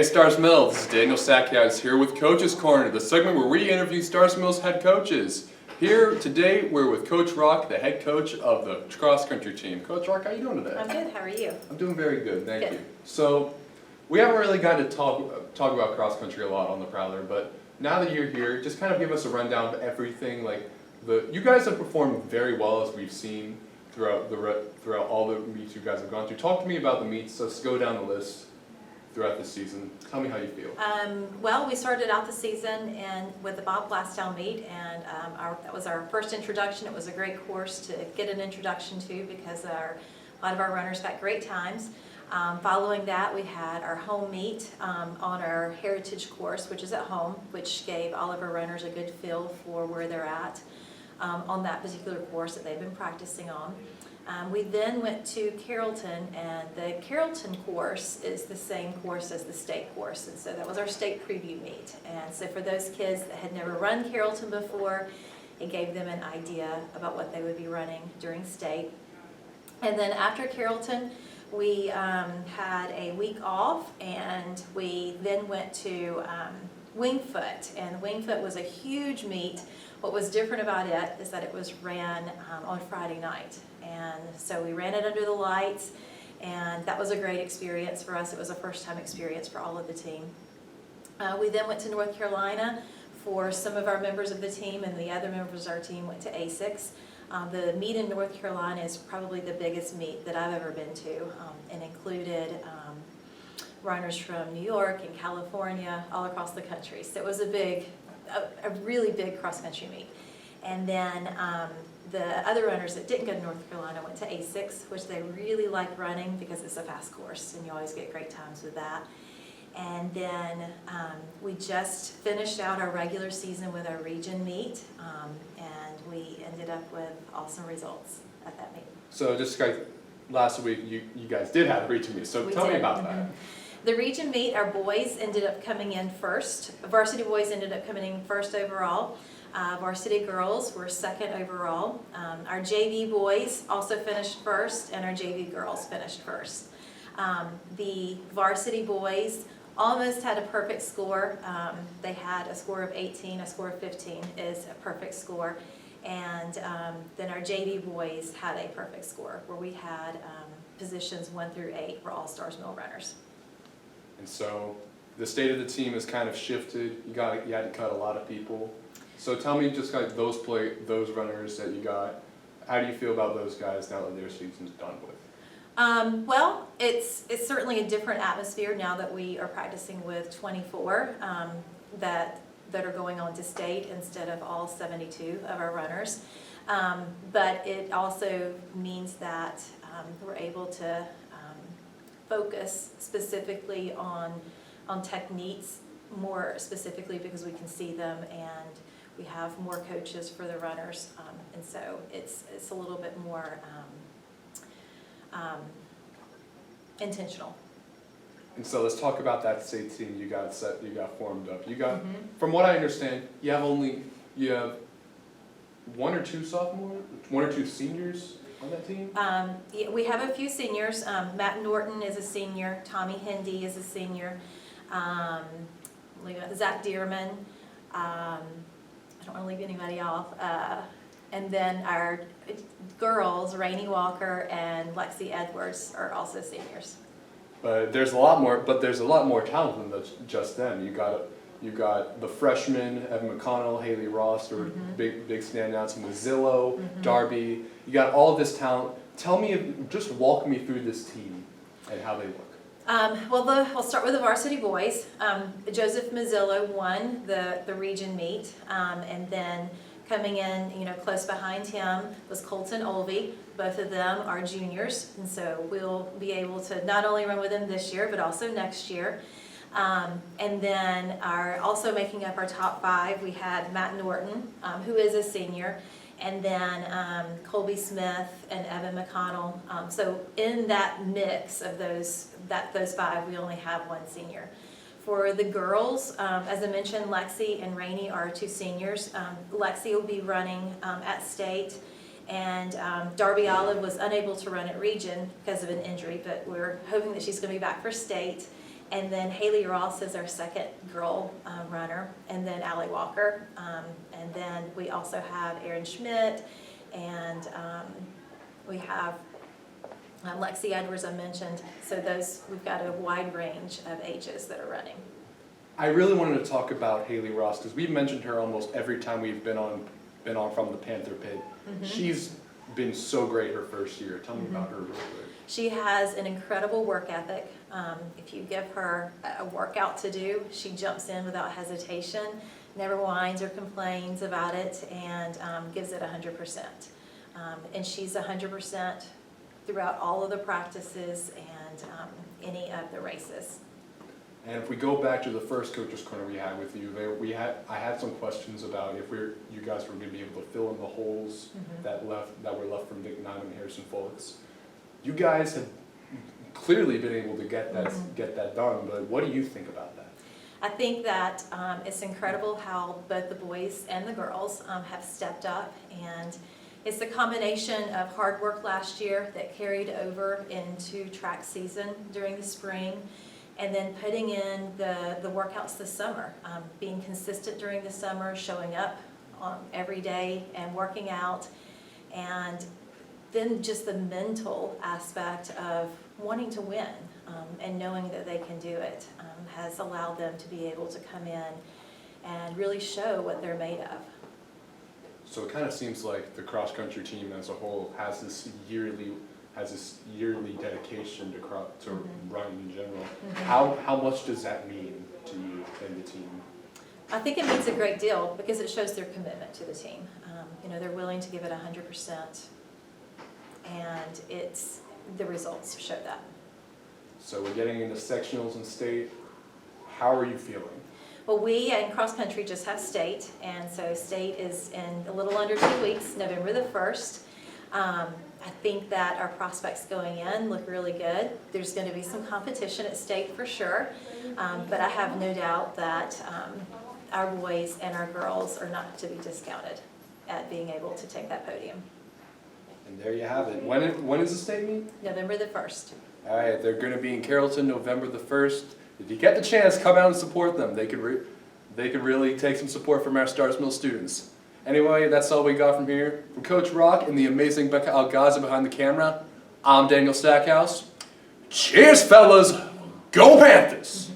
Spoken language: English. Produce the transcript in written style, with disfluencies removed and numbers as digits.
Stars Mill, this is Daniel Stackhouse here with Coach's Corner, the segment where we interview Stars Mill's head coaches. Here today we're with Coach Rock, the head coach of the cross country team. Coach Rock, how are you doing today? I'm good, how are you? I'm doing very good, thank Good. you. So, we haven't really gotten to talk about cross country a lot on the Prowler, but now that you're here, just kind of give us a rundown of everything. You guys have performed very well, as we've seen throughout all the meets you guys have gone through. Talk to me about the meets. Let's go down the list throughout the season. Tell me how you feel. Well, we started out the season with the Bob Blastow meet, and that was our first introduction. It was a great course to get an introduction to because a lot of our runners got great times. Following that, we had our home meet on our heritage course, which is at home, which gave all of our runners a good feel for where they're at on that particular course that they've been practicing on. We then went to Carrollton, and the Carrollton course is the same course as the state course, and so that was our state preview meet. And so for those kids that had never run Carrollton before, it gave them an idea about what they would be running during state. And then after Carrollton, we had a week off, and we then went to Wingfoot, and Wingfoot was a huge meet. What was different about it is that it was ran on Friday night, and so we ran it under the lights, and that was a great experience for us. It was a first-time experience for all of the team. We then went to North Carolina for some of our members of the team, and the other members of our team went to ASICS. The meet in North Carolina is probably the biggest meet that I've ever been to, and included runners from New York and California, all across the country. So it was a really big cross-country meet. And then the other runners that didn't go to North Carolina went to ASICS, which they really like running because it's a fast course, and you always get great times with that. And then we just finished out our regular season with our region meet, and we ended up with awesome results at that meet. So just last week you guys did have a region meet, so tell me about that. The region meet, our boys ended up coming in first. Varsity boys ended up coming in first overall. Varsity girls were second overall. Our JV boys also finished first, and our JV girls finished first. The varsity boys almost had a perfect score. They had a score of 18, a score of 15 is a perfect score. And then our JV boys had a perfect score, where we had positions 1 through 8 for all Stars Mill runners. And so the state of the team has kind of shifted. You had to cut a lot of people. So tell me just those runners that you got. How do you feel about those guys now that their season's done with? Well, it's certainly a different atmosphere now that we are practicing with 24 that are going on to state instead of all 72 of our runners. But it also means that we're able to focus specifically on techniques, more specifically because we can see them, and we have more coaches for the runners, and so it's a little bit more intentional. And so let's talk about that state team you got formed up. From what I understand, you have 1 or 2 sophomores, 1 or 2 seniors on that team? Yeah, we have a few seniors. Matt Norton is a senior. Tommy Hindy is a senior. Zach Dearman. I don't want to leave anybody off. And then our girls, Rainey Walker and Lexi Edwards, are also seniors. But there's a lot more talent than just them. You got the freshmen, Evan McConnell, Haley Ross, or big standouts, Mozillo, Darby. You got all of this talent. Just walk me through this team and how they look. We'll start with the varsity boys. Joseph Mozillo won the region meet, and then coming in, close behind him was Colton Olvey. Both of them are juniors, and so we'll be able to not only run with them this year, but also next year. And then also making up our top 5, we had Matt Norton, who is a senior, and then Colby Smith and Evan McConnell. So in that mix of those 5, we only have 1 senior. For the girls, as I mentioned, Lexi and Rainey are 2 seniors. Lexi will be running at state, and Darby Olive was unable to run at region because of an injury, but we're hoping that she's going to be back for state. And then Haley Ross is our second girl runner, and then Allie Walker. And then we also have Erin Schmidt, and we have Lexi Edwards, I mentioned. So we've got a wide range of ages that are running. I really wanted to talk about Haley Ross because we've mentioned her almost every time we've been on from the Panther Pit. Mm-hmm. She's been so great her first year. Tell me about her real quick. She has an incredible work ethic. If you give her a workout to do, she jumps in without hesitation, never whines or complains about it, and gives it 100%. And she's 100% throughout all of the practices and any of the races. And if we go back to the first Coach's Corner we had with you, I had some questions about if you guys were going to be able to fill in the holes that were left from Vic Nyman and Harrison Folks. You guys have clearly been able to get that done, but what do you think about that? I think that it's incredible how both the boys and the girls have stepped up, and it's the combination of hard work last year that carried over into track season during the spring, and then putting in the workouts this summer, being consistent during the summer, showing up every day and working out, and then just the mental aspect of wanting to win and knowing that they can do it has allowed them to be able to come in and really show what they're made of. So it kind of seems like the cross-country team as a whole has this yearly dedication to running in general. How much does that mean to you and the team? I think it means a great deal because it shows their commitment to the team. They're willing to give it 100%, and the results show that. So we're getting into sectionals and state. How are you feeling? Well, we in cross country just have state, and so state is in a little under 2 weeks, November the 1st. I think that our prospects going in look really good. There's going to be some competition at state for sure, but I have no doubt that our boys and our girls are not to be discounted at being able to take that podium. And there you have it. When is the state meet? November the 1st. All right, they're going to be in Carrollton November the 1st. If you get the chance, come out and support them. They could really take some support from our Stars Mill students. Anyway, that's all we got from here. From Coach Rock and the amazing Becca Algaza behind the camera, I'm Daniel Stackhouse. Cheers, fellas! Go Panthers!